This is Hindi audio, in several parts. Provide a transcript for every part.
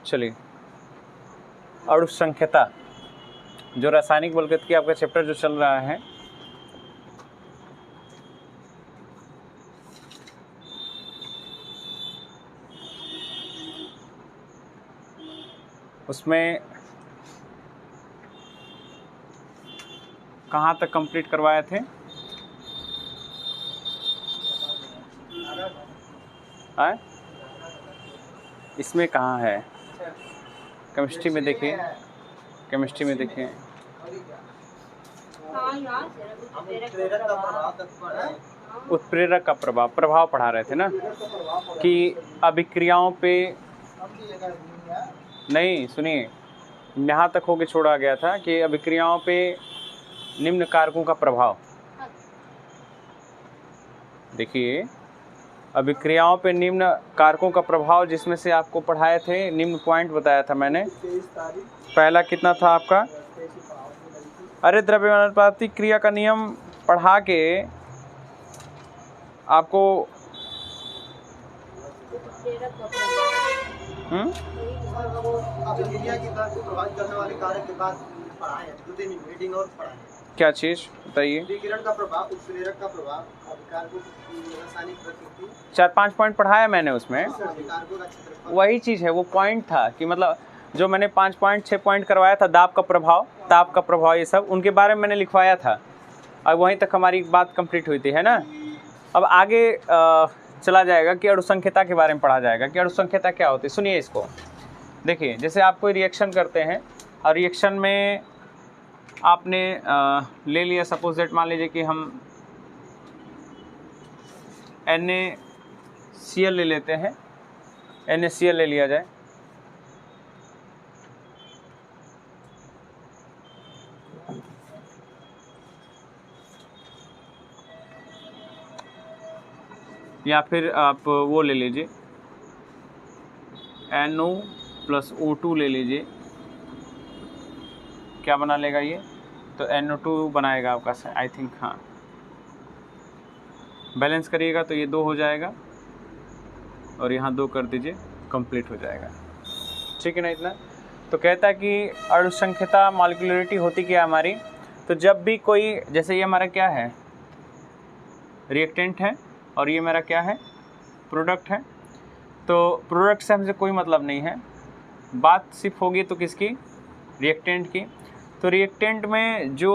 चलिए, अणु संख्यता जो रासायनिक बलगत की आपका चैप्टर जो चल रहा है, उसमें कहाँ तक कंप्लीट करवाए थे? आए? इसमें कहाँ है? केमिस्ट्री में देखिए, केमिस्ट्री में देखिए, उत्प्रेरक का प्रभाव पढ़ा रहे थे ना, कि अभिक्रियाओं पे, नहीं सुनिए, यहाँ तक होके छोड़ा गया था कि अभिक्रियाओं पे निम्न कारकों का प्रभाव। देखिए, अभिक्रियाओं पे निम्न कारकों का प्रभाव, जिसमें से आपको पढ़ाए थे, निम्न पॉइंट बताया था मैंने। पहला कितना था आपका? अरे द्रव्यमानुपाती क्रिया का नियम पढ़ा के आपको क्या चीज बताइए? का प्रभाव, उत्प्रेरक का प्रभाव, अभिकारकों की रासायनिक प्रकृति, 4-5 पॉइंट पढ़ाया मैंने उसमें। वही चीज है, वो पॉइंट था कि मतलब जो मैंने 5 पॉइंट 6 पॉइंट करवाया था, दाब का प्रभाव, ताप का प्रभाव, ये सब उनके बारे में मैंने लिखवाया था। और वहीं तक हमारी बात कंप्लीट हुई थी, है ना। अब आगे चला जाएगा कि अणुसंख्यता के बारे में पढ़ा जाएगा कि अणुसंख्यता क्या होती है। सुनिए इसको, देखिए, जैसे आप कोई रिएक्शन करते हैं और रिएक्शन में आपने ले लिया, सपोज दैट मान लीजिए कि हम NaCl ले लेते हैं, NaCl ले लिया जाए, या फिर आप वो ले लीजिए NO + O2 ले लीजिए, क्या बना लेगा ये? तो NO2 बनाएगा आपका, आई थिंक, हाँ। बैलेंस करिएगा तो ये 2 हो जाएगा और यहाँ 2 कर दीजिए, कंप्लीट हो जाएगा, ठीक है ना। इतना तो कहता है कि अणुसंख्यता मॉलिक्यूलरिटी होती क्या हमारी। तो जब भी कोई, जैसे ये हमारा क्या है, रिएक्टेंट है, और ये मेरा क्या है, प्रोडक्ट है। तो प्रोडक्ट से हमसे कोई मतलब नहीं है, बात सिर्फ होगी तो किसकी, रिएक्टेंट की। तो रिएक्टेंट में जो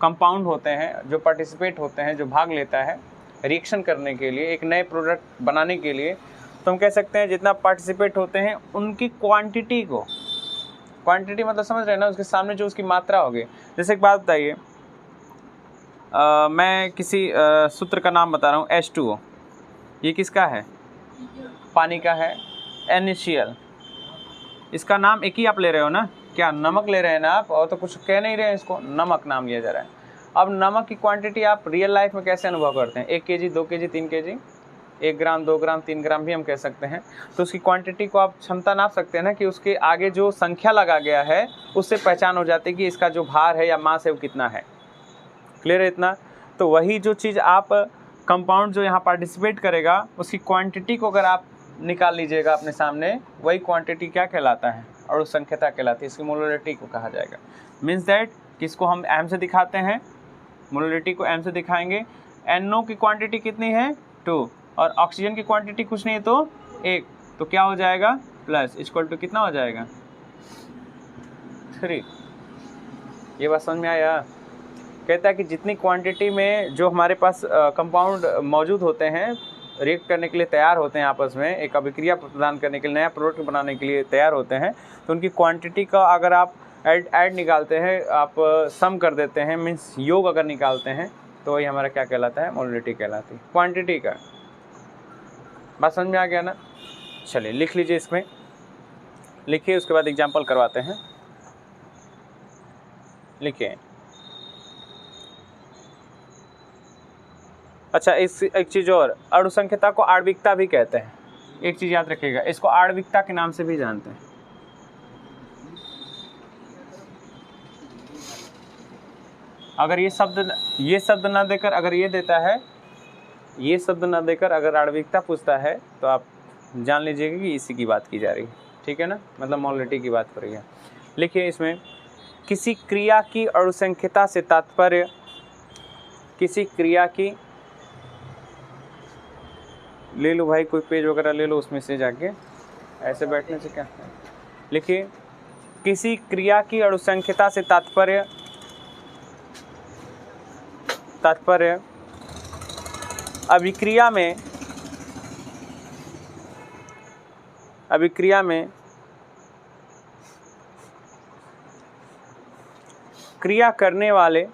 कंपाउंड होते हैं, जो पार्टिसिपेट होते हैं, जो भाग लेता है रिएक्शन करने के लिए, एक नए प्रोडक्ट बनाने के लिए, तो हम कह सकते हैं जितना पार्टिसिपेट होते हैं उनकी क्वांटिटी को, क्वांटिटी मतलब समझ रहे हैं ना, उसके सामने जो उसकी मात्रा होगी। जैसे एक बात बताइए, मैं किसी सूत्र का नाम बता रहा हूँ, H2O, ये किसका है? पानी का है। NaCl, इसका नाम एक ही आप ले रहे हो ना, क्या नमक ले रहे हैं ना आप, और तो कुछ कह नहीं रहे हैं, इसको नमक नाम लिया जा रहा है। अब नमक की क्वांटिटी आप रियल लाइफ में कैसे अनुभव करते हैं? 1 kg, 2 kg, 3 kg, 1 ग्राम, 2 ग्राम, 3 ग्राम भी हम कह सकते हैं। तो उसकी क्वांटिटी को आप क्षमता नाप सकते हैं ना, कि उसके आगे जो संख्या लगा गया है उससे पहचान हो जाती है कि इसका जो भार है या मास है वो कितना है। क्लियर है इतना? तो वही जो चीज़ आप, कंपाउंड जो यहाँ पार्टिसिपेट करेगा, उसकी क्वांटिटी को अगर आप निकाल लीजिएगा अपने सामने, वही क्वांटिटी क्या कहलाता है? अणुसंख्यता कहलाती है। इसकी मोलरिटी को कहा जाएगा। मीन्स दैट किसको हम m से दिखाते हैं, मोलरिटी को m से दिखाएंगे। NO की क्वांटिटी कितनी है? 2, और ऑक्सीजन की क्वांटिटी कुछ नहीं है तो 1, तो क्या हो जाएगा? प्लस इक्वल टू कितना हो जाएगा? 3। ये बात समझ में आया? कहता है कि जितनी क्वांटिटी में जो हमारे पास कंपाउंड मौजूद होते हैं, रिएक्ट करने के लिए तैयार होते हैं, आपस में एक अभिक्रिया प्रदान करने के लिए, नया प्रोडक्ट बनाने के लिए तैयार होते हैं, तो उनकी क्वांटिटी का अगर आप ऐड निकालते हैं, आप सम कर देते हैं, मीन्स योग अगर निकालते हैं, तो वही हमारा क्या कहलाता है? मोलरिटी कहलाती है, क्वांटिटी का। बात समझ में आ गया ना? चलिए लिख लीजिए, इसमें लिखिए, उसके बाद एग्जाम्पल करवाते हैं। लिखिए। अच्छा, इस एक चीज़ और, अणुसंख्यता को आणविकता भी कहते हैं। एक चीज़ याद रखिएगा, इसको आणविकता के नाम से भी जानते हैं। अगर ये शब्द ना देकर अगर ये देता है, ये शब्द ना देकर अगर आणविकता पूछता है, तो आप जान लीजिएगा कि इसी की बात की जा रही है, ठीक है ना, मतलब मोलरिटी की बात हो रही है। लिखिए इसमें किसी क्रिया की अणुसंख्यता से तात्पर्य, किसी क्रिया की, ले लो भाई कोई पेज वगैरह ले लो उसमें से जाके, ऐसे बैठने से क्या। लिखिए किसी क्रिया की अणुसंख्यता से तात्पर्य, तात्पर्य अभिक्रिया में, अभिक्रिया में क्रिया करने वाले,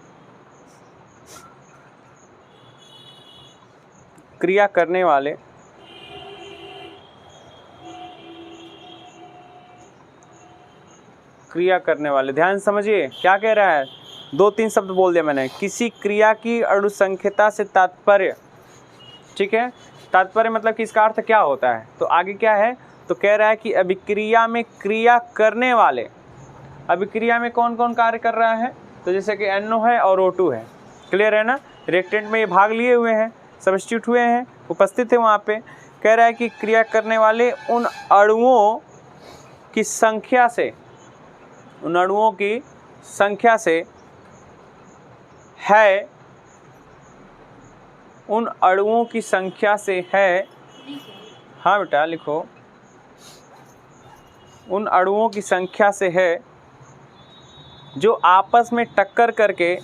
क्रिया करने वाले क्रिया करने वाले, ध्यान समझिए क्या कह रहा है, 2-3 शब्द बोल दिया मैंने। किसी क्रिया की अणुसंख्यता से तात्पर्य, ठीक है, तात्पर्य मतलब कि इसका अर्थ क्या होता है, तो आगे क्या है, तो कह रहा है कि अभिक्रिया में क्रिया करने वाले, अभिक्रिया में कौन कौन कार्य कर रहा है, तो जैसे कि NO है और O2 है, क्लियर है ना, रिएक्टेंट में ये भाग लिए हुए हैं, सब्स्टिट्यूट हुए हैं, उपस्थित है वहाँ पे। कह रहा है कि क्रिया करने वाले उन अणुओं की संख्या से, उन अणुओं की संख्या से है, उन अणुओं की संख्या से है, हाँ बेटा लिखो, उन अणुओं की संख्या से है जो आपस में टक्कर करके,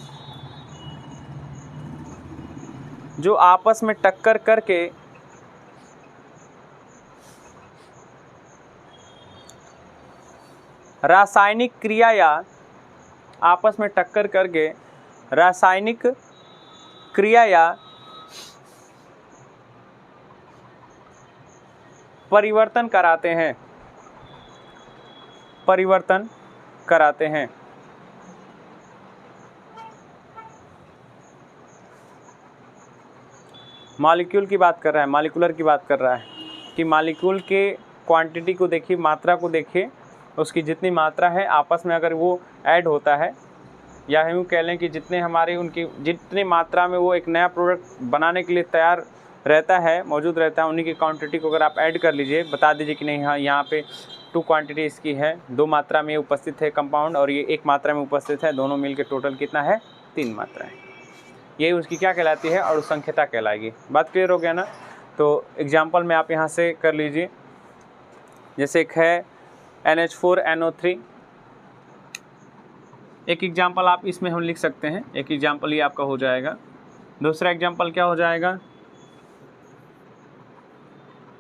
जो आपस में टक्कर करके रासायनिक क्रिया या आपस में टक्कर करके रासायनिक क्रिया या परिवर्तन कराते हैं, परिवर्तन कराते हैं। मॉलिक्यूल की बात कर रहा है, मॉलिक्यूलर की बात कर रहा है कि मॉलिक्यूल के क्वांटिटी को देखिए, मात्रा को देखिए, उसकी जितनी मात्रा है आपस में अगर वो ऐड होता है, या यूँ कह लें कि जितने हमारे उनकी जितनी मात्रा में वो एक नया प्रोडक्ट बनाने के लिए तैयार रहता है, मौजूद रहता है, उन्हीं की क्वांटिटी को अगर आप ऐड कर लीजिए, बता दीजिए कि नहीं हाँ यहाँ पे 2 क्वांटिटी इसकी है, 2 मात्रा में उपस्थित है कंपाउंड और ये 1 मात्रा में उपस्थित है, दोनों मिल के टोटल कितना है, 3 मात्राएं, ये उसकी क्या कहलाती है, अणुसंख्यता कहलाएगी। बात क्लियर हो गया ना। तो एग्जाम्पल में आप यहाँ से कर लीजिए, जैसे एक है NH4NO3, एक एग्जाम्पल आप इसमें हम लिख सकते हैं, एक एग्जाम्पल ये आपका हो जाएगा। दूसरा एग्जाम्पल क्या हो जाएगा,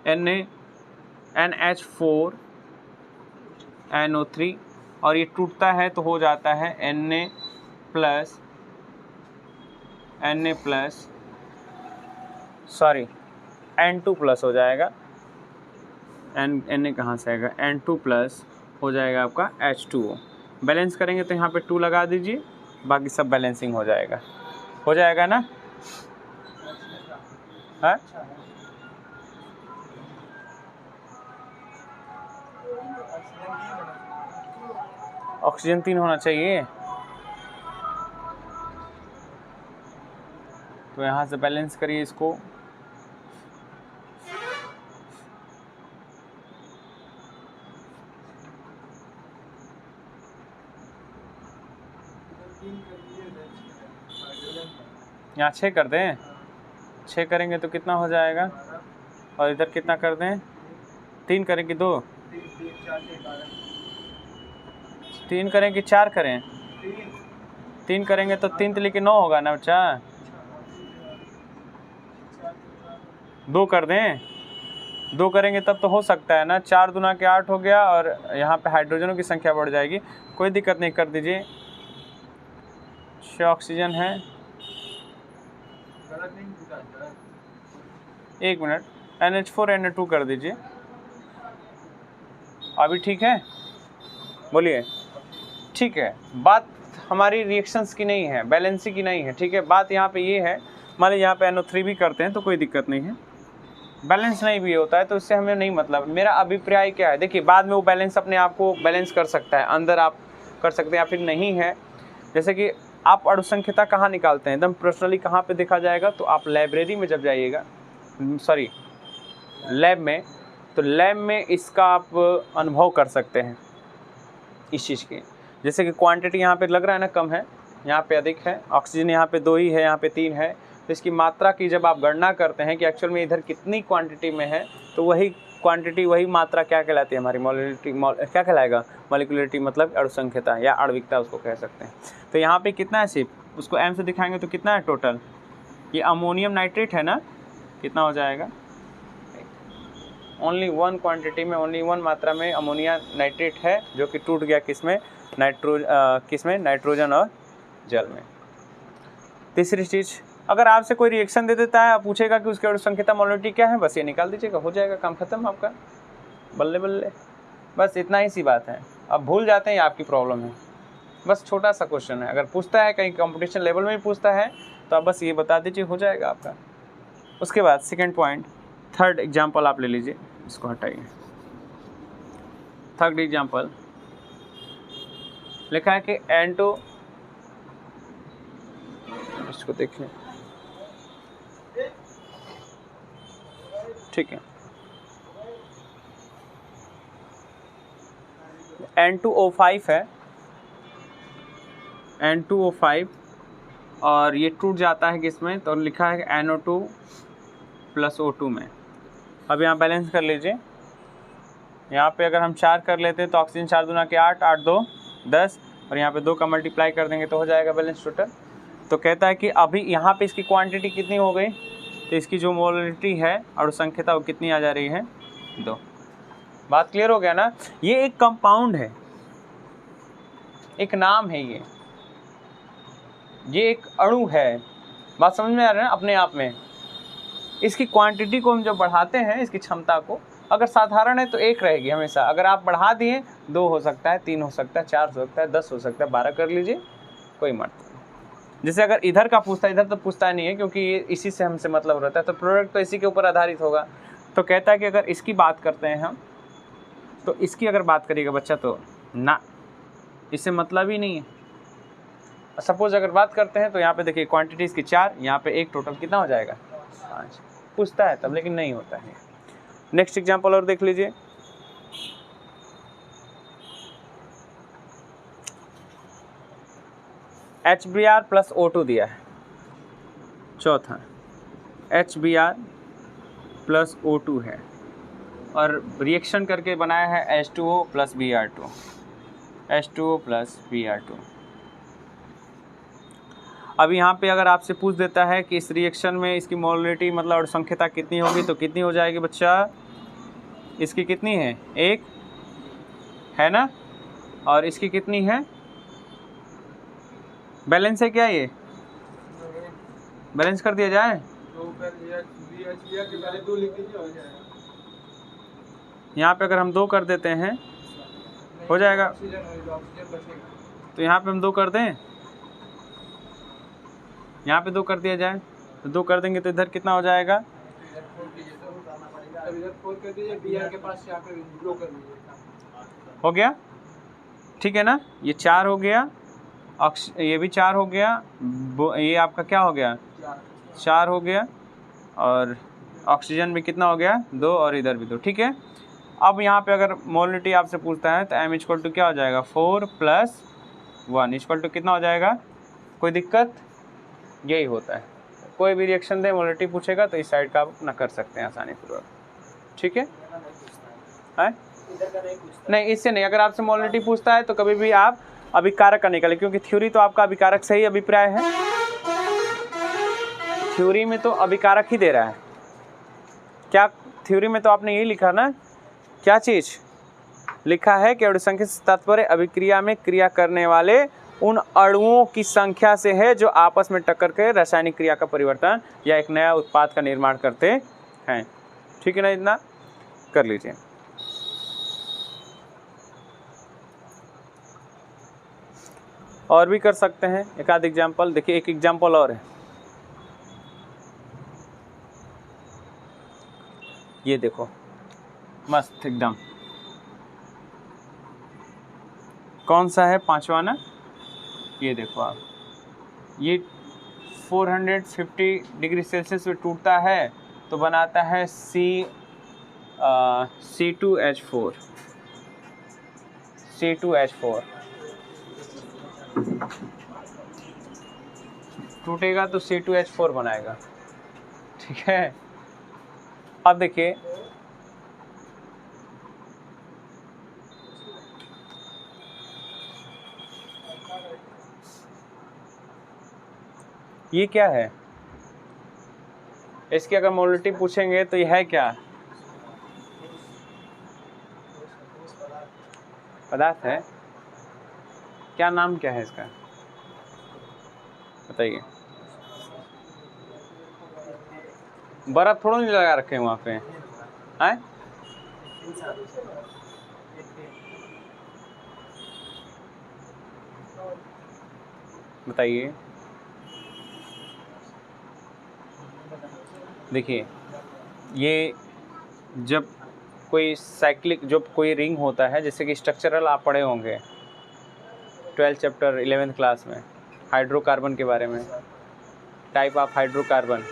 NH4NO3 और ये टूटता है तो हो जाता है Na N2 प्लस हो जाएगा, Na कहाँ से आएगा, N2 प्लस हो जाएगा आपका H2O। बैलेंस करेंगे तो यहाँ पे 2 लगा दीजिए, बाकी सब बैलेंसिंग हो जाएगा ना, हाँ ऑक्सीजन 3 होना चाहिए, तो यहाँ से बैलेंस करिए इसको, यहाँ 6 कर दें, 6 करेंगे तो कितना हो जाएगा, और इधर कितना कर दें, 3 करें कि 2, 3 करें कि 4 करें, 3 करेंगे तो 3 3 9 होगा ना बच्चा, 2 कर दें, 2 करेंगे तब तो हो सकता है ना, 4 दूना के 8 हो गया, और यहाँ पे हाइड्रोजनों की संख्या बढ़ जाएगी, कोई दिक्कत नहीं, कर दीजिए। 6 ऑक्सीजन है, 1 मिनट, NH4NO2 कर दीजिए, अभी ठीक है, बोलिए ठीक है। बात हमारी रिएक्शंस की नहीं है, बैलेंसिंग की नहीं है, ठीक है। बात यहाँ पे ये है, मान लीजिए यहाँ पे NO3 भी करते हैं तो कोई दिक्कत नहीं है, बैलेंस नहीं भी होता है तो इससे हमें नहीं मतलब। मेरा अभिप्राय क्या है, देखिए बाद में वो बैलेंस अपने आप को बैलेंस कर सकता है, अंदर आप कर सकते हैं या फिर नहीं है। जैसे कि आप अणुसंख्यता कहाँ निकालते हैं, एकदम पर्सनली कहाँ पे देखा जाएगा, तो आप लाइब्रेरी में जब जाइएगा, सॉरी लैब में, तो लैब में इसका आप अनुभव कर सकते हैं इस चीज़ की। जैसे कि क्वांटिटी यहाँ पे लग रहा है ना कम है, यहाँ पे अधिक है, ऑक्सीजन यहाँ पे 2 ही है, यहाँ पे 3 है, तो इसकी मात्रा की जब आप गणना करते हैं कि एक्चुअल में इधर कितनी क्वांटिटी में है, तो वही क्वांटिटी वही मात्रा क्या कहलाती है हमारी मोलरिटी, क्या कहलाएगा मॉलिक्यूलरिटी, मतलब अणुसंख्यता या आणविकता उसको कह सकते हैं। तो यहाँ पे कितना है, सिर्फ उसको एम से दिखाएंगे तो कितना है टोटल, ये अमोनियम नाइट्रेट है ना, कितना हो जाएगा, ओनली 1 क्वांटिटी में, ओनली 1 मात्रा में अमोनिया नाइट्रेट है, जो कि टूट गया किसमें, नाइट्रोजन और जल में। तीसरी चीज़, अगर आपसे कोई रिएक्शन दे देता है, पूछेगा कि उसकी अणुसंख्यता मोलरिटी क्या है, बस ये निकाल दीजिएगा, हो जाएगा काम खत्म आपका, बल्ले बल्ले, बस इतना ही सी बात है। अब भूल जाते हैं, ये आपकी प्रॉब्लम है, बस छोटा सा क्वेश्चन है। अगर पूछता है कहीं कंपटीशन लेवल में भी पूछता है तो आप बस ये बता दीजिए, हो जाएगा आपका। उसके बाद सेकेंड पॉइंट, थर्ड एग्जाम्पल आप ले लीजिए, इसको हटाइए। थर्ड एग्जाम्पल लिखा है कि N2, इसको देखिए, ठीक है, N2O5 है, N2O5, और ये टूट जाता है किसमें, तो लिखा है NO2 + O2 में। अब यहाँ बैलेंस कर लीजिए, यहाँ पे अगर हम 4 कर लेते हैं तो ऑक्सीजन 4 दूना के 8, 8 2 10, और यहाँ पे 2 का मल्टीप्लाई कर देंगे तो हो जाएगा बैलेंस टोटल। तो कहता है कि अभी यहाँ पे इसकी क्वांटिटी कितनी हो गई, तो इसकी जो मोलरिटी है अणुसंख्यता वो कितनी आ जा रही है, 2। बात क्लियर हो गया ना। ये एक कंपाउंड है, एक नाम है, ये एक अणु है, बात समझ में आ रहा है ना अपने आप में। इसकी क्वांटिटी को हम जब बढ़ाते हैं, इसकी क्षमता को, अगर साधारण है तो 1 रहेगी हमेशा, अगर आप बढ़ा दिए 2 हो सकता है, 3 हो सकता है, 4 हो सकता है, 10 हो सकता है, 12 कर लीजिए, कोई मत। जैसे अगर इधर का पूछता है, इधर तो पूछता नहीं है क्योंकि ये इसी से हमसे मतलब रहता है, तो प्रोडक्ट तो इसी के ऊपर आधारित होगा। तो कहता है कि अगर इसकी बात करते हैं हम, तो इसकी अगर बात करिएगा बच्चा तो ना, इससे मतलब ही नहीं है। सपोज अगर बात करते हैं तो यहाँ पे देखिए क्वांटिटी इसकी 4, यहाँ पे 1, टोटल कितना हो जाएगा 5। पूछता है तब, लेकिन नहीं होता है। नेक्स्ट एग्जांपल और देख लीजिए, HBr + O2 दिया है। चौथा HBr + O2 है और रिएक्शन करके बनाया है H2O + Br2, H2O + Br2। अब यहाँ पे अगर आपसे पूछ देता है कि इस रिएक्शन में इसकी मोलरिटी मतलब अणुसंख्यता कितनी होगी, तो कितनी हो जाएगी बच्चा, इसकी कितनी है, 1 है ना, और इसकी कितनी है, बैलेंस है क्या, ये बैलेंस कर दिया जाए, यहाँ पे अगर हम 2 कर देते हैं हो जाएगा, तो यहाँ पे हम 2 कर दें, यहाँ पे 2 कर दिया जाए, तो 2 कर देंगे तो इधर कितना हो जाएगा, हो गया, ठीक है ना। ये 4 हो गया, ये भी 4 हो गया, ये आपका क्या हो गया, 4 हो गया, और ऑक्सीजन में कितना हो गया, 2, और इधर भी 2, ठीक है। अब यहाँ पे अगर मोलरिटी आपसे पूछता है तो m = क्या हो जाएगा, 4 + 1 = कितना हो जाएगा, कोई दिक्कत, यही होता है। कोई भी रिएक्शन दे, मोलरिटी पूछेगा तो इस साइड का आप अपना कर सकते हैं आसानी पूर्वक, ठीक है। नहीं, इससे नहीं, अगर आपसे मोलरिटी पूछता है तो कभी भी आप अभिकारक का निकालें, क्योंकि थ्योरी तो आपका अभिकारक से ही अभिप्राय है, थ्योरी में तो अभिकारक ही दे रहा है। क्या थ्योरी में तो आपने यही लिखा ना, क्या चीज़ लिखा है कि अणुसंख्या से तात्पर्य अभिक्रिया में क्रिया करने वाले उन अणुओं की संख्या से है जो आपस में टक्कर के रासायनिक क्रिया का परिवर्तन या एक नया उत्पाद का निर्माण करते हैं, ठीक है ना, इतना कर लीजिए। और भी कर सकते हैं एक आध एग्जाम्पल, देखिए एक एग्जाम्पल और है, ये देखो मस्त एकदम, कौन सा है, 5वां ना, ये देखो आप, ये 450 डिग्री सेल्सियस पे टूटता है तो बनाता है C2H4 C2H4 टूटेगा तो C2H4 बनाएगा, ठीक है। अब देखिए ये क्या है, इसकी अगर मोलरिटी पूछेंगे तो ये है क्या, पदार्थ है, क्या नाम क्या है इसका बताइए। बर्फ थोड़ा नहीं लगा रखे हैं वहाँ पे, हैं? बताइए। देखिए ये जब कोई साइक्लिक जब कोई रिंग होता है, जैसे कि स्ट्रक्चरल आप पढ़े होंगे 12th चैप्टर 11th क्लास में हाइड्रोकार्बन के बारे में, टाइप ऑफ हाइड्रोकार्बन।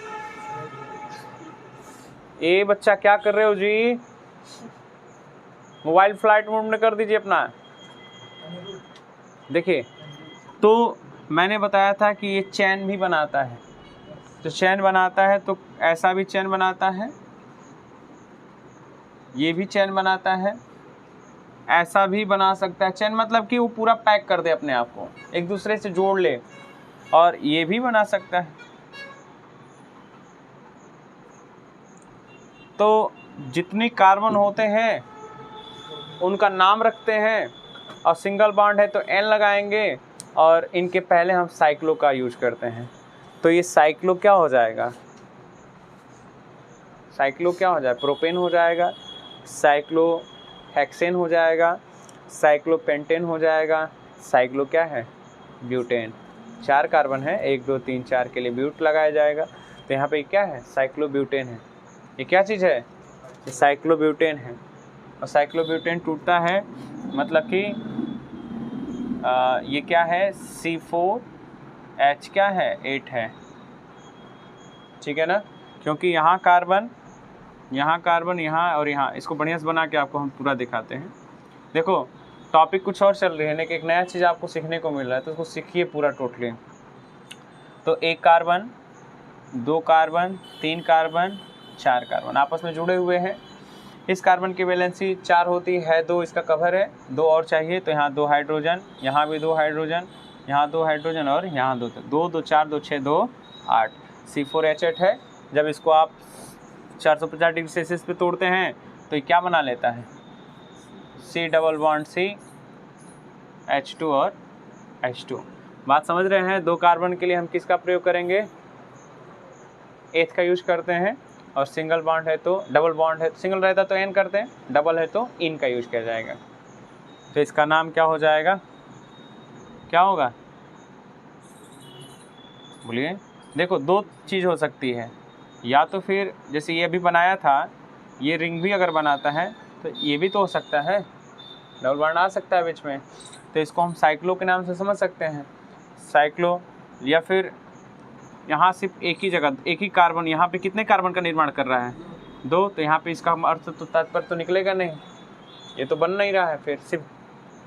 ये बच्चा क्या कर रहे हो जी, मोबाइल फ्लाइट मोड में कर दीजिए अपना। देखिए तो मैंने बताया था कि ये चैन भी बनाता है, तो चैन बनाता है तो ऐसा भी चैन बनाता है, ये भी चैन बनाता है, ऐसा भी बना सकता है। चैन मतलब कि वो पूरा पैक कर दे अपने आप को, एक दूसरे से जोड़ ले, और ये भी बना सकता है। तो जितनी कार्बन होते हैं उनका नाम रखते हैं, और सिंगल बॉन्ड है तो N लगाएंगे, और इनके पहले हम साइक्लो का यूज करते हैं। तो ये साइक्लो क्या हो जाएगा, साइक्लो क्या हो जाएगा, प्रोपेन हो जाएगा, साइक्लो हेक्सेन हो जाएगा, साइक्लो पेंटेन हो जाएगा, साइक्लो क्या है, ब्यूटेन। 4 कार्बन है, 1 2 3 4 के लिए ब्यूट लगाया जाएगा, तो यहाँ पे क्या है, साइक्लो ब्यूटेन है। ये क्या चीज़ है, ये साइक्लो ब्यूटेन है। और साइक्लो ब्यूटेन टूटता है मतलब कि ये क्या है, C4H क्या है, 8 है, ठीक है ना, क्योंकि यहाँ कार्बन यहाँ और यहाँ, इसको बढ़िया से बना के आपको हम पूरा दिखाते हैं। देखो टॉपिक कुछ और चल रही है, लेकिन एक नया चीज़ आपको सीखने को मिल रहा है, तो उसको सीखिए पूरा टोटली। तो 1 कार्बन, 2 कार्बन, 3 कार्बन, 4 कार्बन आपस में जुड़े हुए हैं। इस कार्बन की वैलेंसी 4 होती है, 2 इसका कवर है, 2 और चाहिए, तो यहाँ 2 हाइड्रोजन, यहाँ भी 2 हाइड्रोजन, यहाँ 2 हाइड्रोजन, और यहाँ 2 2 2 4 2 6 2 8 C4H8 है। जब इसको आप 450 डिग्री सेल्सियस पे तोड़ते हैं तो ये क्या बना लेता है, C double bond C H2 और H2। बात समझ रहे हैं। 2 कार्बन के लिए हम किसका प्रयोग करेंगे, एथ का यूज करते हैं, और सिंगल बॉन्ड है तो डबल बॉन्ड है, सिंगल रहता तो एन करते हैं, डबल है तो इन का यूज किया जाएगा। तो इसका नाम क्या हो जाएगा, क्या होगा बोलिए। देखो 2 चीज़ हो सकती है, या तो फिर जैसे ये अभी बनाया था, ये रिंग भी अगर बनाता है तो ये भी तो हो सकता है, डबल बॉन्ड आ सकता है बीच में, तो इसको हम साइक्लो के नाम से समझ सकते हैं, साइक्लो। या फिर यहाँ सिर्फ एक ही जगह एक ही कार्बन, यहाँ पे कितने कार्बन का निर्माण कर रहा है, 2, तो यहाँ पे इसका अर्थ तो तात्पर्य तो निकलेगा नहीं, ये तो बन नहीं रहा है, फिर सिर्फ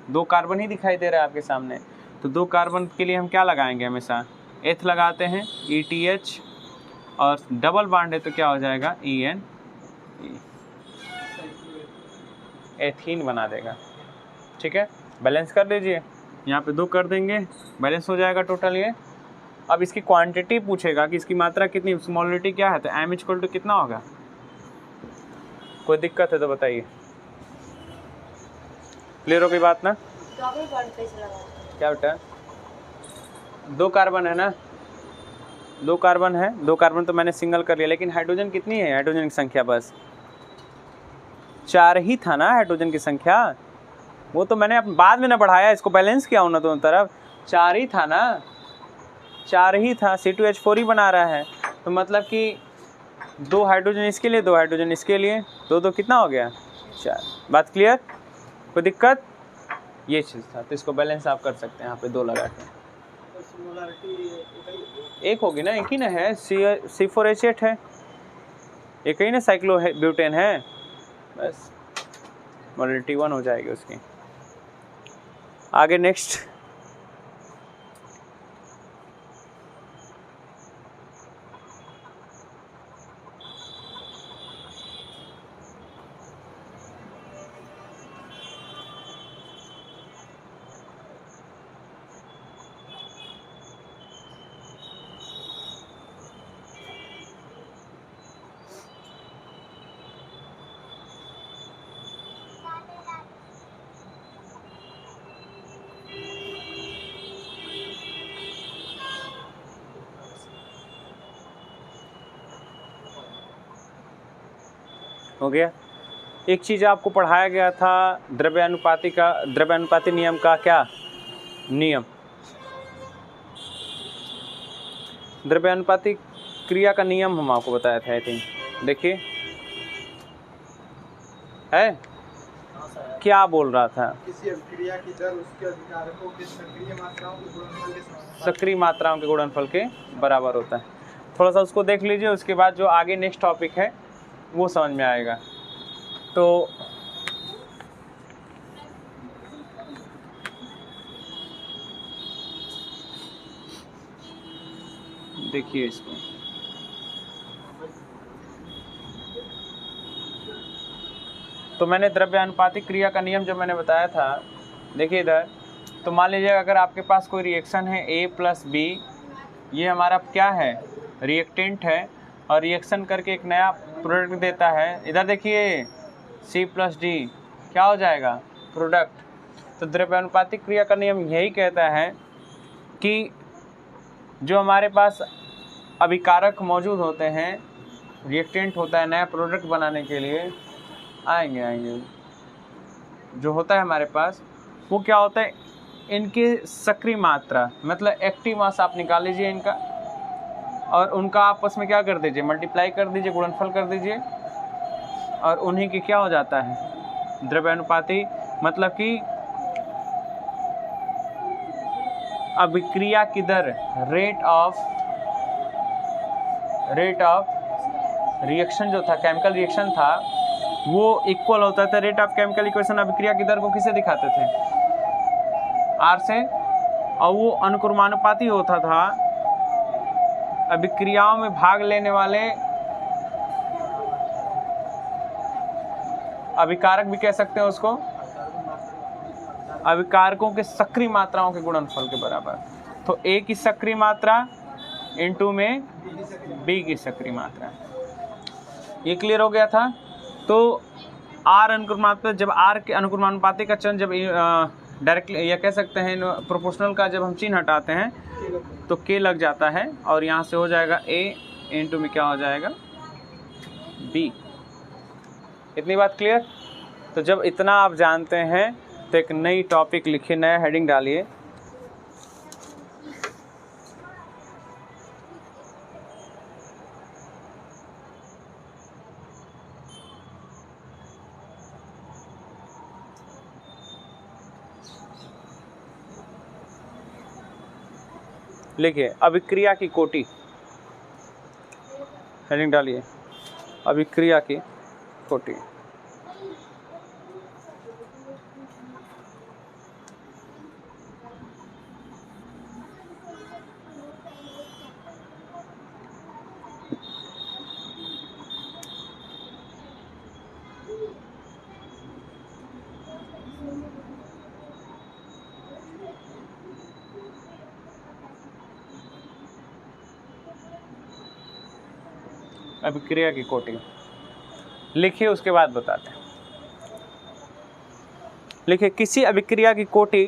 2 कार्बन ही दिखाई दे रहा है आपके सामने। तो 2 कार्बन के लिए हम क्या लगाएंगे, हमेशा एथ लगाते हैं, ETH, और डबल बॉन्ड है तो क्या हो जाएगा, EN, एथीन बना देगा, ठीक है। बैलेंस कर लीजिए, यहाँ पे 2 कर देंगे, बैलेंस हो जाएगा टोटल ये। अब इसकी क्वांटिटी पूछेगा कि इसकी मात्रा कितनी, मोलरिटी क्या है, तो M इक्वल टू कितना होगा, कोई दिक्कत है तो बताइए। क्लियर हो गई बात ना, क्या बेटा, 2 कार्बन है ना, 2 कार्बन है, 2 कार्बन तो मैंने सिंगल कर लिया, लेकिन हाइड्रोजन कितनी है, हाइड्रोजन की संख्या बस 4 ही था ना, हाइड्रोजन की संख्या, वो तो मैंने बाद में ना बढ़ाया, इसको बैलेंस किया हूँ ना दोनों तरफ, 4 ही था ना, 4 ही था, C2H4 ही बना रहा है, तो मतलब कि 2 हाइड्रोजन इसके लिए, 2 हाइड्रोजन इसके लिए, 2 2 कितना हो गया, 4। बात क्लियर, कोई दिक्कत, ये चीज़ था, तो इसको बैलेंस आप कर सकते हैं यहाँ पे 2 लगा के। एक होगी ना, एक ही ना है, C4H8 है, एक ही ना साइक्लो ब्यूटेन है, बस मोलरिटी 1 हो जाएगी उसकी। आगे नेक्स्ट, हो गया। एक चीज़ आपको पढ़ाया गया था द्रव्यानुपाती नियम का क्या नियम, द्रव्यानुपाती क्रिया का नियम हम आपको बताया था। आई थिंक देखिए है क्या बोल रहा था, किसी अभिक्रिया की दर उसके अधिकारकों के सक्रिय मात्राओं के गुणनफल के समानुपाती। सक्रिय मात्राओं के गुणनफल के बराबर होता है। थोड़ा सा उसको देख लीजिए, उसके बाद जो आगे नेक्स्ट टॉपिक है वो समझ में आएगा। तो देखिए इसको, तो मैंने द्रव्यानुपातिक क्रिया का नियम जो मैंने बताया था, देखिए इधर, तो मान लीजिए अगर आपके पास कोई रिएक्शन है A + B, ये हमारा क्या है रिएक्टेंट है, और रिएक्शन करके एक नया प्रोडक्ट देता है। इधर देखिए C + D क्या हो जाएगा प्रोडक्ट। तो द्रव्यानुपातिक क्रिया का नियम यही कहता है कि जो हमारे पास अभिकारक मौजूद होते हैं, रिएक्टेंट होता है नया प्रोडक्ट बनाने के लिए, आएंगे जो होता है हमारे पास, वो क्या होता है, इनके सक्रिय मात्रा मतलब एक्टिव मास आप निकाल लीजिए इनका, और उनका आपस में क्या कर दीजिए, मल्टीप्लाई कर दीजिए, गुणनफल कर दीजिए, और उन्हीं की क्या हो जाता है द्रव्यानुपाती, मतलब कि अभिक्रिया की दर, रेट ऑफ रिएक्शन जो था, केमिकल रिएक्शन था, वो इक्वल होता था रेट ऑफ केमिकल इक्वेशन। अभिक्रिया की दर को किसे दिखाते थे, R से, और वो अनुक्रमानुपाती होता था अभिक्रियाओं में भाग लेने वाले अभिकारक भी कह सकते हैं उसको, अभिकारकों के सक्रिय मात्राओं के गुणनफल के बराबर। तो A की सक्रिय मात्रा इनटू में B की सक्रिय मात्रा। ये क्लियर हो गया था। तो R अनुक्रमानुपाती, जब R के अनुक्रमानुपाती का चिन्ह जब डायरेक्टली या कह सकते हैं प्रोपोर्शनल का जब हम चिन्ह हटाते हैं तो K लग जाता है, और यहाँ से हो जाएगा A इनटू में क्या हो जाएगा B। इतनी बात क्लियर। तो जब इतना आप जानते हैं तो एक नई टॉपिक लिखिए, नया हेडिंग डालिए, लिखिए अभिक्रिया की कोटि, हेडिंग डालिए अभिक्रिया की कोटि। अभिक्रिया की कोटि लिखिए, उसके बाद बताते हैं। लिखिए किसी अभिक्रिया की कोटि,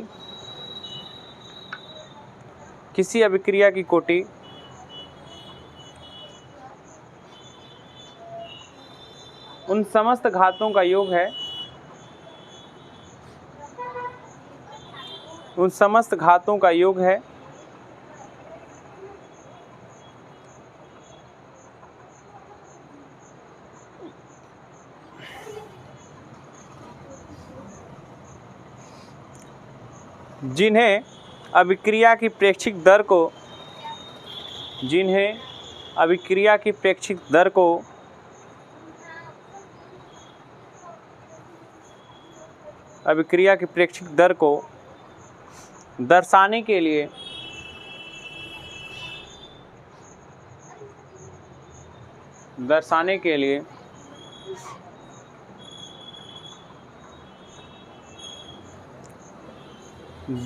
किसी अभिक्रिया की कोटि उन समस्त घातों का योग है, उन समस्त घातों का योग है जिन्हें अभिक्रिया की प्रेक्षिक दर को, जिन्हें अभिक्रिया की प्रेक्षिक दर को अभिक्रिया की प्रेक्षिक दर को दर्शाने के लिए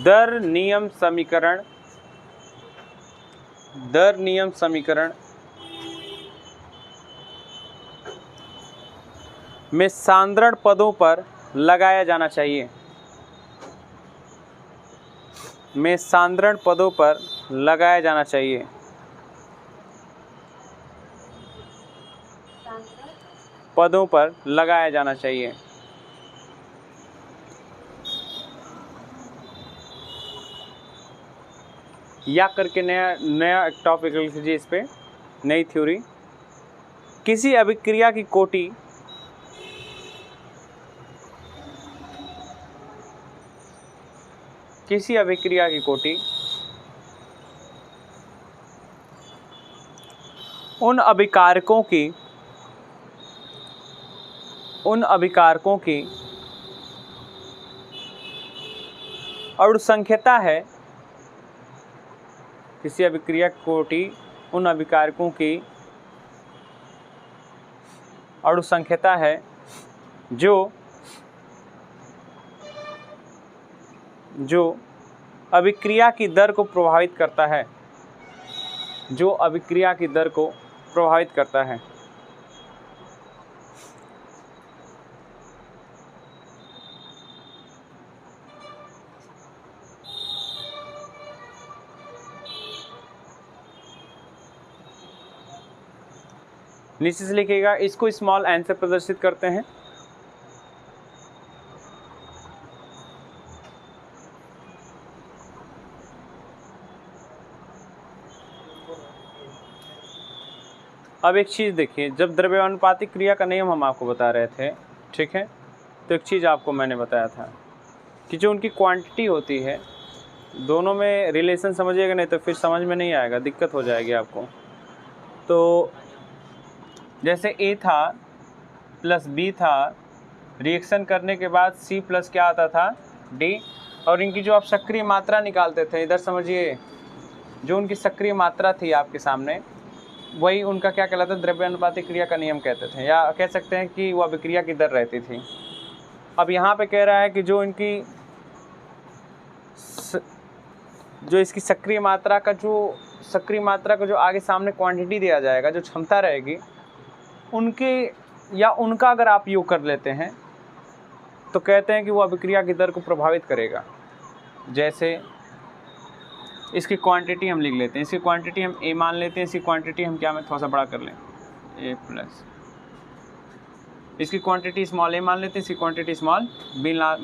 दर नियम समीकरण में सांद्रण पदों पर लगाया जाना चाहिए। या करके नया एक टॉपिक लिख लीजिए, इस पे नई थ्योरी। किसी अभिक्रिया की कोटि उन अभिकारकों की अणुसंख्यता है। किसी अभिक्रिया कोटि उन अभिकारकों की अणुसंख्यता है जो अभिक्रिया की दर को प्रभावित करता है। नीचे से लिखिएगा, इसको स्मॉल एन से प्रदर्शित करते हैं। अब एक चीज़ देखिए, जब द्रव्यानुपातिक क्रिया का नियम हम आपको बता रहे थे, ठीक है, तो एक चीज़ आपको मैंने बताया था कि जो उनकी क्वांटिटी होती है, दोनों में रिलेशन समझिएगा, नहीं तो फिर समझ में नहीं आएगा, दिक्कत हो जाएगी आपको। तो जैसे A था प्लस B था, रिएक्शन करने के बाद C प्लस क्या आता था, D, और इनकी जो आप सक्रिय मात्रा निकालते थे, इधर समझिए, जो उनकी सक्रिय मात्रा थी आपके सामने, वही उनका क्या कहलाता है, द्रव्यानुपातिक क्रिया का नियम कहते थे, या कह सकते हैं कि वो अभिक्रिया की दर रहती थी। अब यहाँ पे कह रहा है कि जो इसकी सक्रिय मात्रा का जो आगे सामने क्वांटिटी दिया जाएगा, जो क्षमता रहेगी, उनका अगर आप योग कर लेते हैं तो कहते हैं कि वो अभिक्रिया की दर को प्रभावित करेगा। जैसे इसकी क्वांटिटी हम लिख लेते हैं, इसकी क्वांटिटी हम A मान लेते हैं, इसकी क्वांटिटी हम क्या में थोड़ा सा बड़ा कर लें, A प्लस, इसकी क्वांटिटी स्मॉल a मान लेते हैं, इसकी क्वांटिटी स्मॉल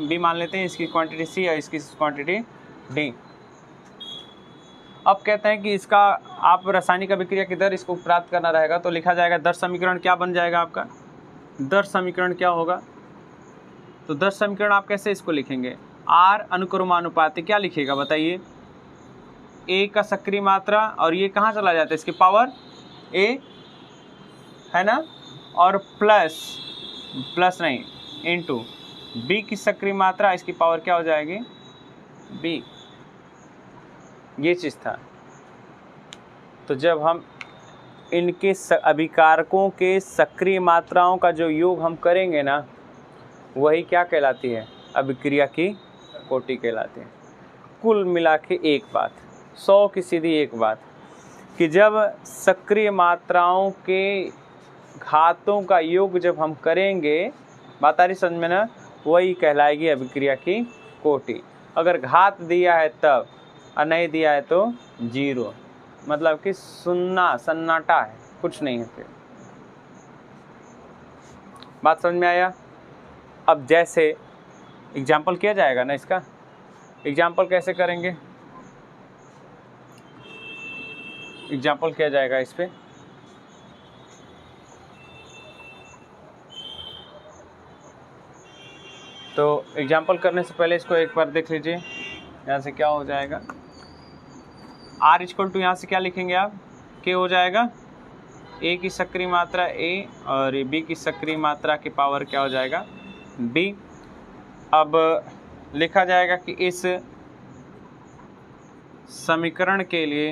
b मान लेते हैं, इसकी क्वांटिटी c और इसकी क्वांटिटी d। अब कहते हैं कि इसका आप रासायनिक अभिक्रिया की दर इसको प्राप्त करना रहेगा, तो लिखा जाएगा दर समीकरण क्या बन जाएगा आपका, दर समीकरण क्या होगा, तो दर समीकरण आप कैसे इसको लिखेंगे, R अनुक्रमानुपाती क्या लिखिएगा बताइए, A का सक्रिय मात्रा, और ये कहाँ चला जाता है, इसकी पावर A है ना, और प्लस नहीं इनटू B की सक्रिय मात्रा, इसकी पावर क्या हो जाएगी B। ये चीज़ था। तो जब हम इनके अभिकारकों के सक्रिय मात्राओं का जो योग हम करेंगे ना, वही क्या कहलाती है, अभिक्रिया की कोटि कहलाती है। कुल मिला के एक बात, 100 की सीधी एक बात, कि जब सक्रिय मात्राओं के घातों का योग जब हम करेंगे, बात आ रही समझ में ना, वही कहलाएगी अभिक्रिया की कोटि। अगर घात दिया है तब और नहीं दिया है तो 0, मतलब कि सन्नाटा है, कुछ नहीं है फिर। बात समझ में आया। अब जैसे एग्जाम्पल किया जाएगा ना, इसका एग्जाम्पल कैसे करेंगे, एग्जाम्पल किया जाएगा इस पे, तो एग्जाम्पल करने से पहले इसको एक बार देख लीजिए। यहाँ से क्या हो जाएगा, R इक्वल टू यहाँ से क्या लिखेंगे आप, K हो जाएगा, A की सक्रिय मात्रा A और B की सक्रिय मात्रा की पावर क्या हो जाएगा B। अब लिखा जाएगा कि इस समीकरण के लिए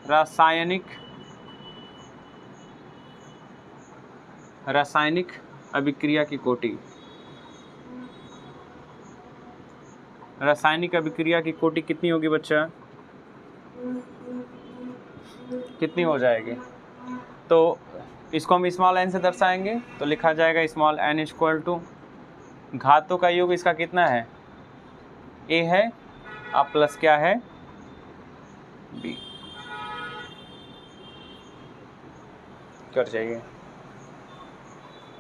रासायनिक अभिक्रिया की कोटि, रासायनिक अभिक्रिया की कोटि कितनी होगी बच्चा, कितनी हो जाएगी? तो इसको हम स्मॉल n से दर्शाएंगे तो लिखा जाएगा स्मॉल n इक्वल टू घातों का योग इसका कितना है, a है, अब प्लस क्या है, b कर जाइए।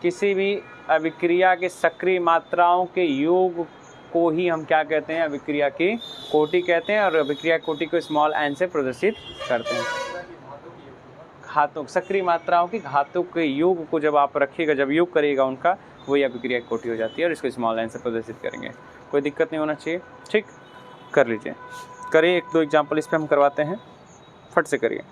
किसी भी अभिक्रिया के सक्रिय मात्राओं के योग को ही हम क्या कहते हैं, अभिक्रिया की कोटि कहते हैं, और अभिक्रिया कोटि को स्मॉल n से प्रदर्शित करते हैं। घातों, सक्रिय मात्राओं की घातों के योग को जब आप रखिएगा, जब योग करिएगा उनका, वही अभिक्रिया की कोटि हो जाती है और इसको स्मॉल n से प्रदर्शित करेंगे। कोई दिक्कत नहीं होना चाहिए, ठीक, कर लीजिए, करिए। 1-2 एग्जाम्पल इस पर हम करवाते हैं, फट से करिए।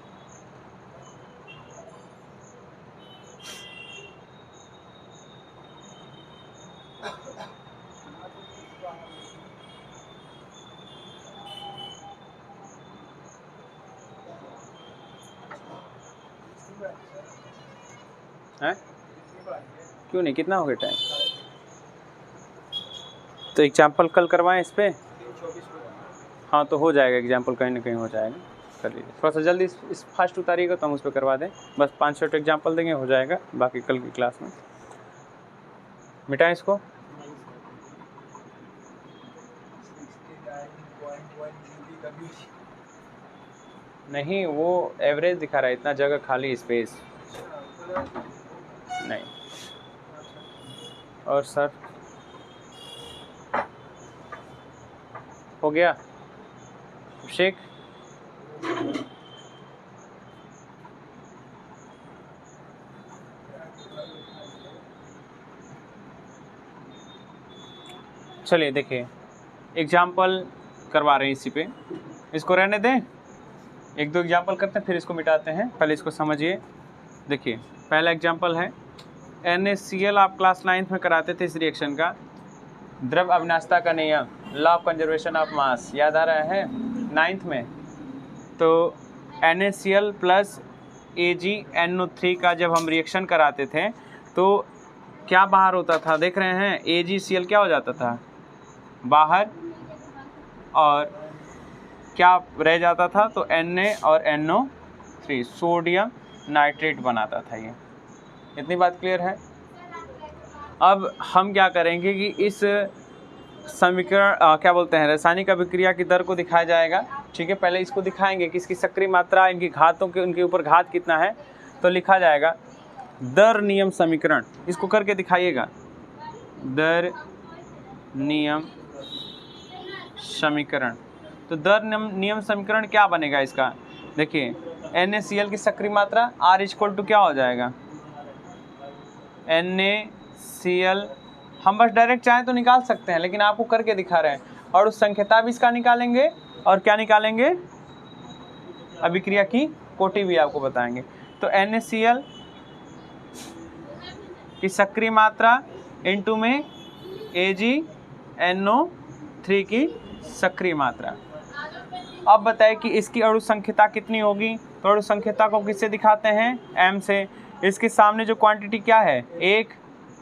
हैं? क्यों नहीं, कितना हो गया टाइम? तो एग्जाम्पल कल करवाएं इस पे। हाँ तो हो जाएगा एग्जाम्पल, कहीं ना कहीं हो जाएगा, कर लीजिए। थोड़ा सा जल्दी इस फास्ट उतारिएगा तो हम उस पर करवा दें। बस 5-6 एग्जाम्पल देंगे, हो जाएगा, बाकी कल की क्लास में। मिटाएं इसको। नहीं, वो एवरेज दिखा रहा है, इतना जगह खाली स्पेस नहीं। और सर हो गया अभिषेक? चलिए देखिए, एग्जाम्पल करवा रहे हैं इसी पे, इसको रहने दें। 1-2 एग्जाम्पल करते हैं फिर इसको मिटाते हैं, पहले इसको समझिए। देखिए पहला एग्जाम्पल है NaCl, आप क्लास 9th में कराते थे इस रिएक्शन का, द्रव अविनाशता का नियम, law of conservation of mass, याद आ रहा है 9th में। तो NaCl प्लस AgNO3 का जब हम रिएक्शन कराते थे तो क्या बाहर होता था, देख रहे हैं, AgCl क्या हो जाता था बाहर, और क्या रह जाता था, तो Na और NO3 सोडियम नाइट्रेट बनाता था। ये इतनी बात क्लियर है। अब हम क्या करेंगे कि इस समीकरण क्या बोलते हैं, रासायनिक अभिक्रिया की दर को दिखाया जाएगा, ठीक है। पहले इसको दिखाएंगे कि इसकी सक्रिय मात्रा, इनकी घातों के, उनके ऊपर घात कितना है, तो लिखा जाएगा दर नियम समीकरण, इसको करके दिखाइएगा। दर नियम समीकरण, तो दर नियम समीकरण क्या बनेगा इसका, देखिए NaCl की सक्रिय मात्रा R इक्वल टू क्या हो जाएगा, NaCl, हम बस डायरेक्ट चाहें तो निकाल सकते हैं, लेकिन आपको करके दिखा रहे हैं, और उस संख्याता भी इसका निकालेंगे, और क्या निकालेंगे, अभिक्रिया की कोटि भी आपको बताएंगे। तो NaCl की सक्रिय मात्रा इनटू में AgNO3 की सक्रिय मात्रा। अब बताएं कि इसकी अणु संख्यता कितनी होगी, तो अणु संख्यता को किससे दिखाते हैं, m से। इसके सामने जो क्वांटिटी क्या है, 1,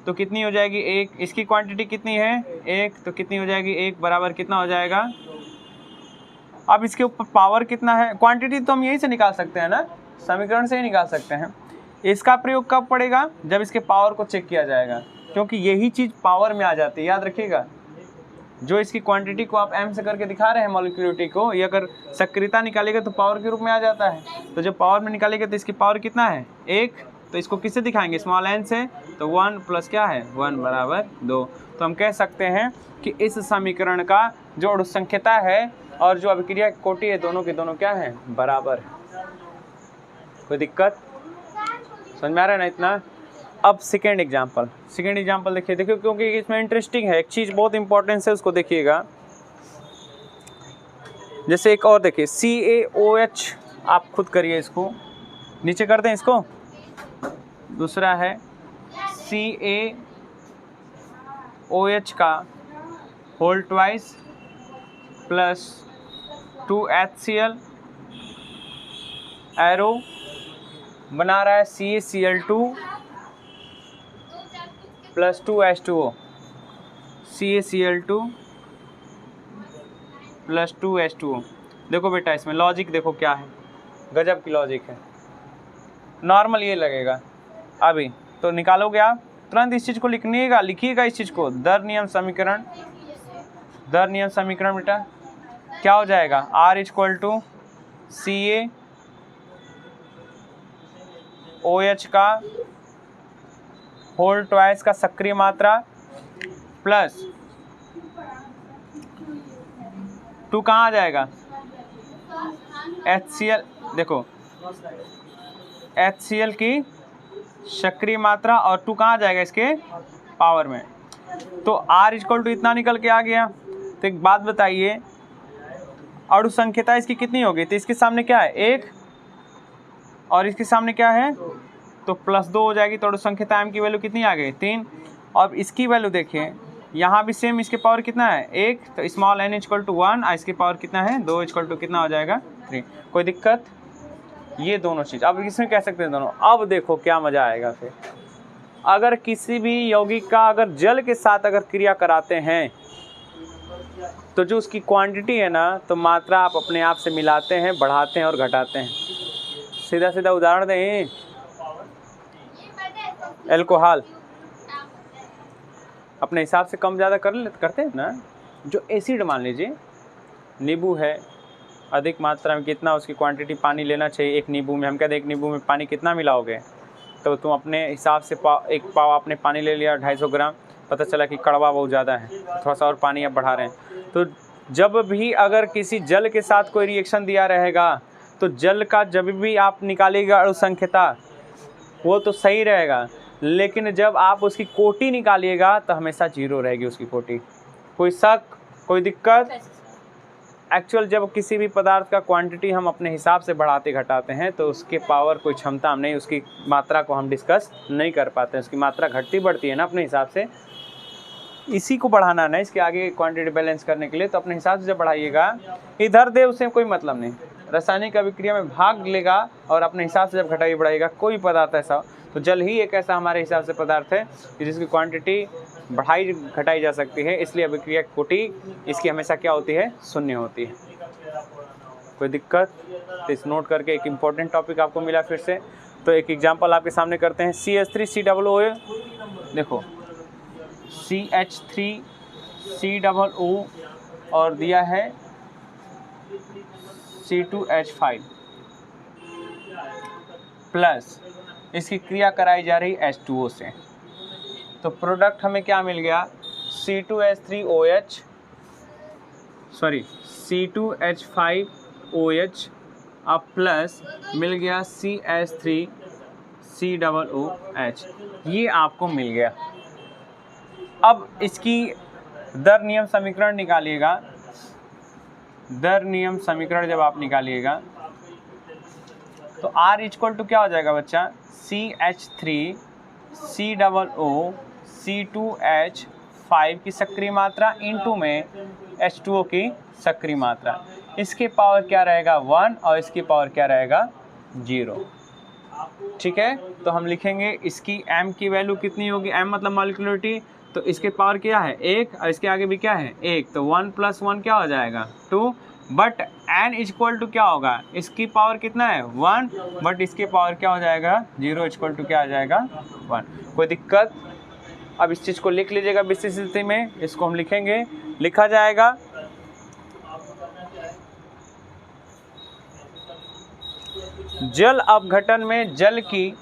तो कितनी हो जाएगी 1, इसकी क्वांटिटी कितनी है 1, तो कितनी हो जाएगी 1 बराबर कितना हो जाएगा। अब इसके ऊपर पावर कितना है, क्वांटिटी तो हम यहीं से निकाल सकते हैं ना, समीकरण से ही निकाल सकते हैं। इसका प्रयोग कब पड़ेगा, जब इसके पावर को चेक किया जाएगा, क्योंकि यही चीज़ पावर में आ जाती है, याद रखिएगा। जो इसकी क्वांटिटी को आप m से करके दिखा रहे हैं मॉलिक्यूलिटी को, ये अगर सक्रियता निकालेगा तो पावर के रूप में आ जाता है। तो जब पावर में निकालेगा तो इसकी पावर कितना है 1, तो इसको किससे दिखाएंगे, स्मॉल n से, तो 1 प्लस क्या है 1 बराबर 2। तो हम कह सकते हैं कि इस समीकरण का जो अणुसंख्यता है और जो अभिक्रिया कोटि है, दोनों के दोनों क्या है, बराबर है। कोई दिक्कत, समझ में आ रहा है ना इतना। अब सेकेंड एग्जाम्पल देखिए, क्योंकि इसमें इंटरेस्टिंग है, एक चीज़ बहुत इंपॉर्टेंस है, उसको देखिएगा। जैसे एक और देखिए CaOH, आप खुद करिए इसको, नीचे कर दें इसको। दूसरा है CaOH का whole twice plus 2HCl arrow बना रहा है CaCl2 plus 2H2O। CaCl2 plus 2H2O। देखो बेटा इसमें लॉजिक देखो क्या है, गजब की लॉजिक है। नॉर्मल ये लगेगा अभी तो निकालोगे आप तुरंत इस चीज़ को लिखिएगा, लिखिएगा इस चीज़ को। दर नियम समीकरण बेटा क्या हो जाएगा, R इक्वल टू CaOH का होल ट्वाइस का सक्रिय मात्रा प्लस 2 कहाँ आ जाएगा HCl। देखो HCl की सक्रिय मात्रा और 2 कहाँ आ जाएगा इसके पावर में। तो R इक्वल टू इतना निकल के आ गया। तो एक बात बताइए, अणु संख्यता इसकी कितनी होगी, तो इसके सामने क्या है 1 और इसके सामने क्या है तो प्लस 2 हो जाएगी। तो अणु संख्यता M की वैल्यू कितनी आ गई 3। और इसकी वैल्यू देखिए यहाँ भी सेम, इसके पावर कितना है 1, तो स्मॉल n इक्वल टू 1 और इसके पावर कितना है 2 इक्वल टू कितना हो जाएगा 3। कोई दिक्कत, ये दोनों चीज़ अब इसमें कह सकते हैं दोनों। अब देखो क्या मज़ा आएगा फिर, अगर किसी भी यौगिक का अगर जल के साथ अगर क्रिया कराते हैं तो जो उसकी क्वांटिटी है ना, तो मात्रा आप अपने आप से मिलाते हैं, बढ़ाते हैं और घटाते हैं। सीधा सीधा उदाहरण दें, अल्कोहल अपने हिसाब से कम ज़्यादा करते हैं ना। जो एसिड मान लीजिए नींबू है, अधिक मात्रा में कितना उसकी क्वांटिटी पानी लेना चाहिए एक नींबू में, हम कहते हैं एक नींबू में पानी कितना मिलाओगे, तो तुम अपने हिसाब से एक पाव आपने पानी ले लिया 250 ग्राम, पता चला कि कड़वा बहुत ज़्यादा है, थोड़ा सा और पानी आप बढ़ा रहे हैं। तो जब भी अगर किसी जल के साथ कोई रिएक्शन दिया रहेगा तो जल का जब भी आप निकालिएगा अणु संख्यता वो तो सही रहेगा, लेकिन जब आप उसकी कोटि निकालिएगा तो हमेशा 0 रहेगी उसकी कोटि। कोई शक, कोई दिक्कत। एक्चुअल जब किसी भी पदार्थ का क्वांटिटी हम अपने हिसाब से बढ़ाते घटाते हैं तो उसके पावर कोई क्षमता हम नहीं, उसकी मात्रा को हम डिस्कस नहीं कर पाते हैं। उसकी मात्रा घटती बढ़ती है ना अपने हिसाब से, इसी को बढ़ाना ना, इसके आगे क्वांटिटी बैलेंस करने के लिए तो अपने हिसाब से जब बढ़ाइएगा, इधर दे उससे कोई मतलब नहीं। रासायनिक अभिक्रिया में भाग लेगा और अपने हिसाब से जब घटाइए बढ़ाइएगा। कोई पदार्थ ऐसा, तो जल ही एक ऐसा हमारे हिसाब से पदार्थ है कि जिसकी क्वांटिटी बढ़ाई घटाई जा सकती है, इसलिए अभिक्रिया कोटि इसकी हमेशा क्या होती है 0 होती है। कोई दिक्कत, तो इस नोट करके एक इम्पॉर्टेंट टॉपिक आपको मिला फिर से। तो एक एग्जांपल आपके सामने करते हैं, CH3COO। देखो CH3COO और दिया है C2H5 प्लस इसकी क्रिया कराई जा रही H2O से। तो प्रोडक्ट हमें क्या मिल गया C2H5OH अब प्लस मिल गया CH3COOH, ये आपको मिल गया। अब इसकी दर नियम समीकरण निकालिएगा। दर नियम समीकरण जब आप निकालिएगा तो R इक्वल टू क्या हो जाएगा बच्चा, CH3COO C2H5 की सक्रिय मात्रा इनटू में H2O की सक्रिय मात्रा। इसके पावर क्या रहेगा 1 और इसकी पावर क्या रहेगा 0। ठीक है, तो हम लिखेंगे इसकी M की वैल्यू कितनी होगी, M मतलब मॉलिक्यूलरिटी, तो इसके पावर क्या है 1 और इसके आगे भी क्या है 1, तो 1 + 1 क्या हो जाएगा 2। बट n इक्वल टू क्या होगा, इसकी पावर कितना है 1, बट इसके पावर क्या हो जाएगा 0 इक्वल टू क्या आ जाएगा 1। कोई दिक्कत। अब इस चीज़ को लिख लीजिएगा विशेष स्थिति में, इसको हम लिखेंगे, लिखा जाएगा जल अपघटन में जल की,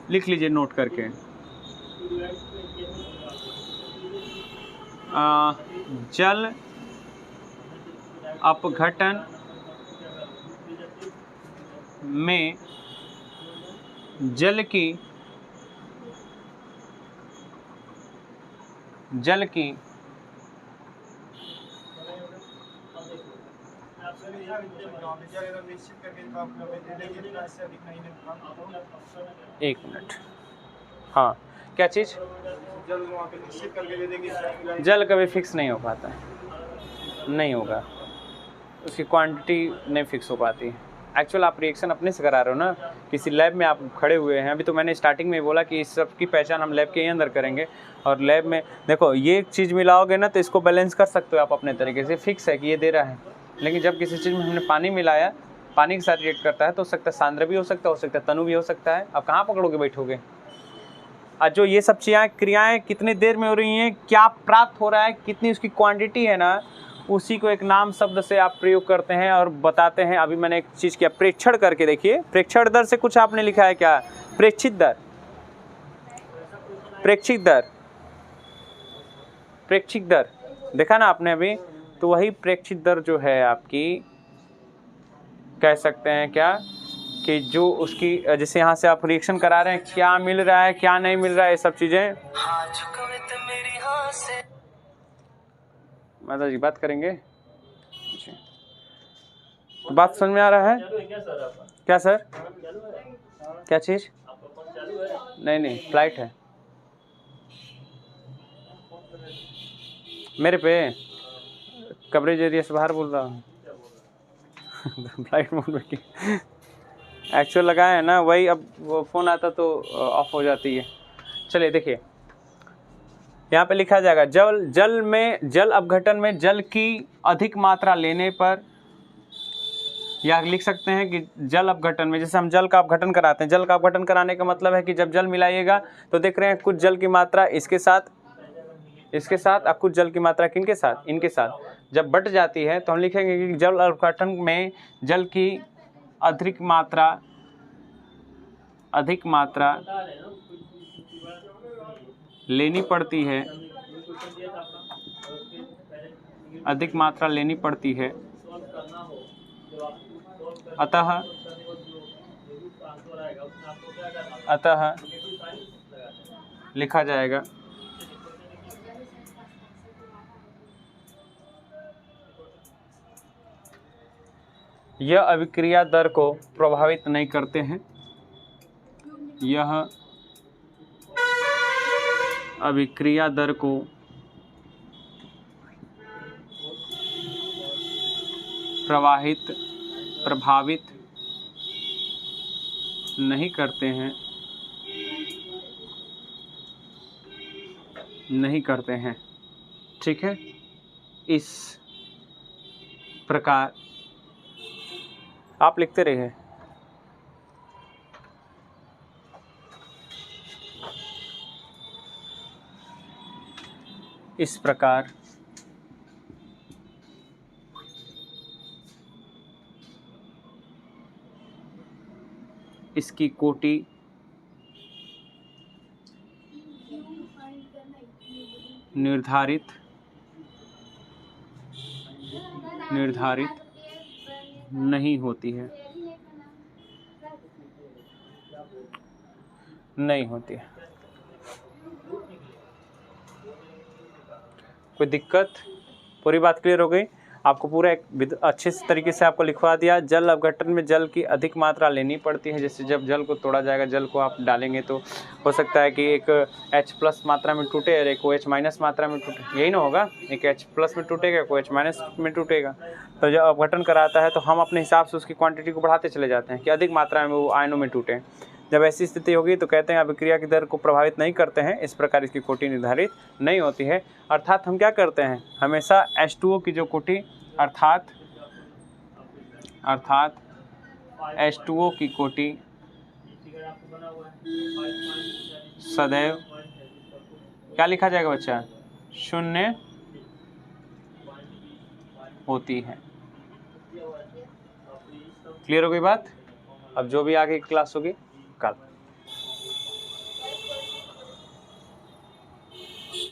लिख लीजिए नोट करके, जल अपघटन में जल की सर यहाँ जल अगर निश्चित करके तो आप हमें दे देंगे, तो इससे अधिक नहीं मिलता। 1 मिनट। हाँ, क्या चीज़? जल वहाँ पे निश्चित करके दे देंगे। जल कभी फिक्स नहीं हो पाता है, नहीं होगा, उसकी क्वांटिटी नहीं फिक्स हो पाती। एक्चुअल आप रिएक्शन अपने से करा रहे हो ना, किसी लैब में आप खड़े हुए हैं। अभी तो मैंने स्टार्टिंग में बोला कि इस सब की पहचान हम लैब के ही अंदर करेंगे। और लैब में देखो, ये चीज़ मिलाओगे ना तो इसको बैलेंस कर सकते हो आप अपने तरीके से, फिक्स है कि ये दे रहा है। लेकिन जब किसी चीज़ में हमने पानी मिलाया, पानी के साथ रिएक्ट करता है, तो हो सकता है सांद्र भी हो सकता है तनु भी हो सकता है। अब कहाँ पकड़ोगे बैठोगे? आज जो ये सब क्रियाएँ कितनी देर में हो रही हैं, क्या प्राप्त हो रहा है, कितनी उसकी क्वांटिटी है ना, उसी को एक नाम शब्द से आप प्रयोग करते हैं और बताते हैं। अभी मैंने एक चीज़ किया, प्रेक्षण करके देखिए। प्रेक्षण दर से कुछ आपने लिखा है क्या? प्रेक्षित दर, प्रेक्षित दर, प्रेक्षित दर देखा ना आपने अभी? तो वही प्रेक्षित दर जो है आपकी, कह सकते हैं क्या कि जो उसकी, जैसे यहाँ से आप रिएक्शन करा रहे हैं, क्या मिल रहा है क्या नहीं मिल रहा है, ये सब चीज़ें माता जी बात करेंगे। तो बात समझ में आ रहा है क्या सर? क्या चीज़? नहीं, फ्लाइट है मेरे पे, कवरेज एरिया से बाहर बोल रहा हूँ। फ्लाइट मोड में एक्चुअल लगाया है ना, वही अब वो फ़ोन आता तो ऑफ हो जाती है। चलिए देखिए, यहाँ पे लिखा जाएगा जल अपघटन में जल की अधिक मात्रा लेने पर, या लिख सकते हैं कि जल अपघटन में, जैसे हम जल का अपघटन कराते हैं, जल का अपघटन कराने का मतलब है कि जब जल मिलाइएगा तो देख रहे हैं कुछ जल की मात्रा इसके साथ और कुछ जल की मात्रा किनके साथ, इनके साथ जब बट जाती है तो हम लिखेंगे कि जल अपघटन में जल की अधिक मात्रा लेनी पड़ती है, अधिक मात्रा लेनी पड़ती है। अतः लिखा जाएगा यह अभिक्रिया दर को प्रभावित नहीं करते हैं, यह अभिक्रिया दर को प्रभावित नहीं करते हैं, ठीक है। इस प्रकार आप लिखते रहिए। इस प्रकार इसकी कोटि निर्धारित नहीं होती है, कोई दिक्कत? पूरी बात क्लियर हो गई? आपको पूरा एक अच्छे तरीके से आपको लिखवा दिया। जल अपघटन में जल की अधिक मात्रा लेनी पड़ती है। जैसे जब जल को तोड़ा जाएगा, जल को आप डालेंगे तो हो सकता है कि एक H+ मात्रा में टूटे और एक OH- मात्रा में टूटे, यही ना होगा? एक H+ में टूटेगा, एक OH- में टूटेगा। तो जब अपघटन कराता है तो हम अपने हिसाब से उसकी क्वांटिटी को बढ़ाते चले जाते हैं कि अधिक मात्रा में वो आयनों में टूटे। जब ऐसी स्थिति होगी तो कहते हैं अभिक्रिया की दर को प्रभावित नहीं करते हैं, इस प्रकार इसकी कोटि निर्धारित नहीं होती है। अर्थात हम क्या करते हैं, हमेशा H2O की जो कोटि अर्थात H2O की कोटि सदैव क्या लिखा जाएगा बच्चा? 0 होती है। क्लियर हो गई बात? अब जो भी आगे क्लास होगी कल